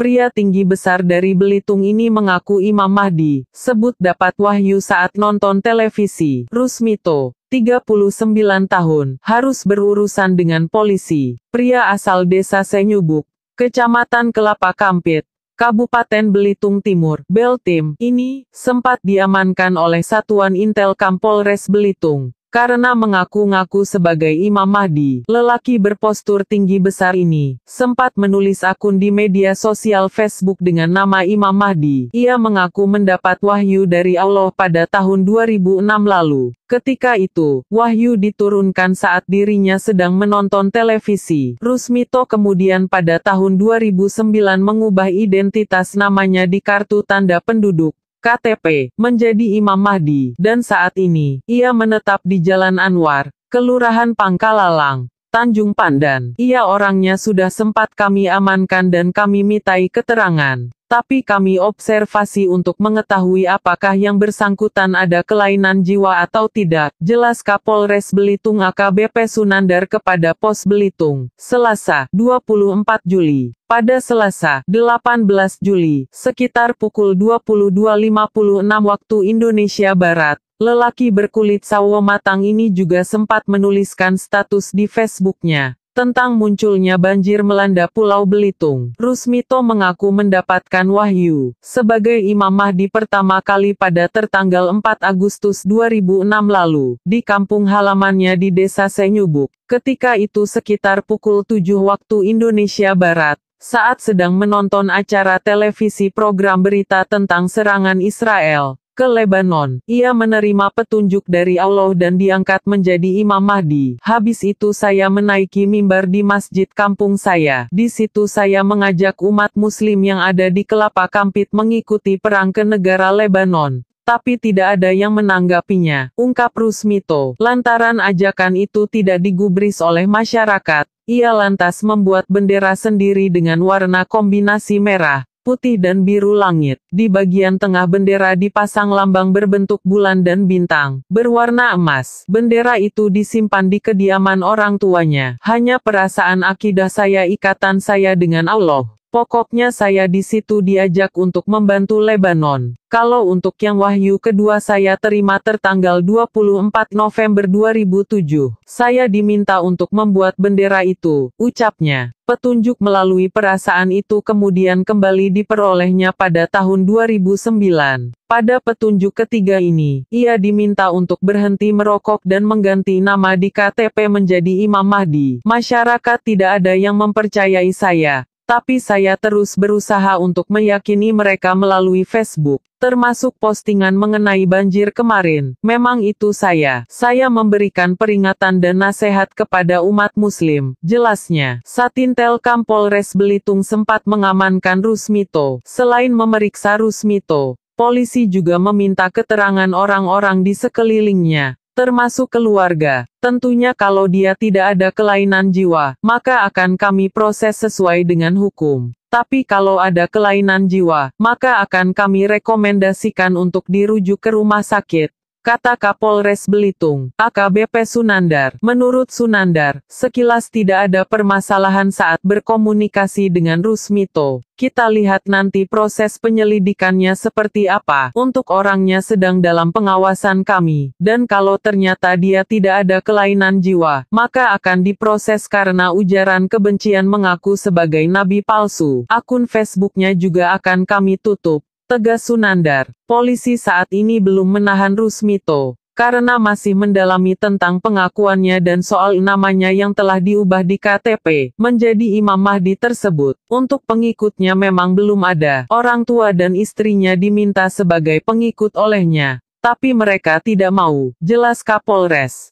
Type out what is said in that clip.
Pria tinggi besar dari Belitung ini mengaku Imam Mahdi, sebut dapat wahyu saat nonton televisi. Rusmito, 39 tahun, harus berurusan dengan polisi. Pria asal desa Senyubuk, Kecamatan Kelapa Kampit, Kabupaten Belitung Timur, Beltim, ini sempat diamankan oleh Satuan Intel Kampolres Belitung karena mengaku-ngaku sebagai Imam Mahdi. Lelaki berpostur tinggi besar ini sempat menulis akun di media sosial Facebook dengan nama Imam Mahdi. Ia mengaku mendapat wahyu dari Allah pada tahun 2006 lalu. Ketika itu, wahyu diturunkan saat dirinya sedang menonton televisi. Rusmito kemudian pada tahun 2009 mengubah identitas namanya di kartu tanda penduduk KTP, menjadi Imam Mahdi, dan saat ini, ia menetap di Jalan Anwar, Kelurahan Pangkalalang, Tanjung Pandan. Ia orangnya sudah sempat kami amankan dan kami mintai keterangan. Tapi kami observasi untuk mengetahui apakah yang bersangkutan ada kelainan jiwa atau tidak, jelas Kapolres Belitung AKBP Sunandar kepada Pos Belitung, Selasa, 24 Juli. Pada Selasa, 18 Juli, sekitar pukul 22.56 waktu Indonesia Barat, lelaki berkulit sawo matang ini juga sempat menuliskan status di Facebooknya tentang munculnya banjir melanda Pulau Belitung. Rusmito mengaku mendapatkan wahyu sebagai Imam Mahdi pertama kali pada tertanggal 4 Agustus 2006 lalu, di kampung halamannya di Desa Senyubuk. Ketika itu sekitar pukul 7 waktu Indonesia Barat, saat sedang menonton acara televisi program berita tentang serangan Israel ke Lebanon, ia menerima petunjuk dari Allah dan diangkat menjadi Imam Mahdi. Habis itu saya menaiki mimbar di masjid kampung saya. Di situ saya mengajak umat muslim yang ada di Kelapa Kampit mengikuti perang ke negara Lebanon. Tapi tidak ada yang menanggapinya, ungkap Rusmito. Lantaran ajakan itu tidak digubris oleh masyarakat, ia lantas membuat bendera sendiri dengan warna kombinasi merah, putih dan biru langit. Di bagian tengah bendera dipasang lambang berbentuk bulan dan bintang, berwarna emas. Bendera itu disimpan di kediaman orang tuanya. Hanya perasaan akidah saya, ikatan saya dengan Allah. Pokoknya saya di situ diajak untuk membantu Lebanon. Kalau untuk yang wahyu kedua saya terima tertanggal 24 November 2007. Saya diminta untuk membuat bendera itu, ucapnya. Petunjuk melalui perasaan itu kemudian kembali diperolehnya pada tahun 2009. Pada petunjuk ketiga ini, ia diminta untuk berhenti merokok dan mengganti nama di KTP menjadi Imam Mahdi. Masyarakat tidak ada yang mempercayai saya. Tapi saya terus berusaha untuk meyakini mereka melalui Facebook, termasuk postingan mengenai banjir kemarin. Memang itu saya memberikan peringatan dan nasihat kepada umat muslim, jelasnya. Satintel Kampolres Belitung sempat mengamankan Rusmito. Selain memeriksa Rusmito, polisi juga meminta keterangan orang-orang di sekelilingnya, termasuk keluarga. Tentunya kalau dia tidak ada kelainan jiwa, maka akan kami proses sesuai dengan hukum. Tapi kalau ada kelainan jiwa, maka akan kami rekomendasikan untuk dirujuk ke rumah sakit, kata Kapolres Belitung, AKBP Sunandar. Menurut Sunandar, sekilas tidak ada permasalahan saat berkomunikasi dengan Rusmito. Kita lihat nanti proses penyelidikannya seperti apa. Untuk orangnya sedang dalam pengawasan kami, dan kalau ternyata dia tidak ada kelainan jiwa, maka akan diproses karena ujaran kebencian mengaku sebagai nabi palsu. Akun Facebooknya juga akan kami tutup, tegas Sunandar. Polisi saat ini belum menahan Rusmito, karena masih mendalami tentang pengakuannya dan soal namanya yang telah diubah di KTP, menjadi Imam Mahdi tersebut. Untuk pengikutnya memang belum ada. Orang tua dan istrinya diminta sebagai pengikut olehnya, tapi mereka tidak mau, jelas Kapolres.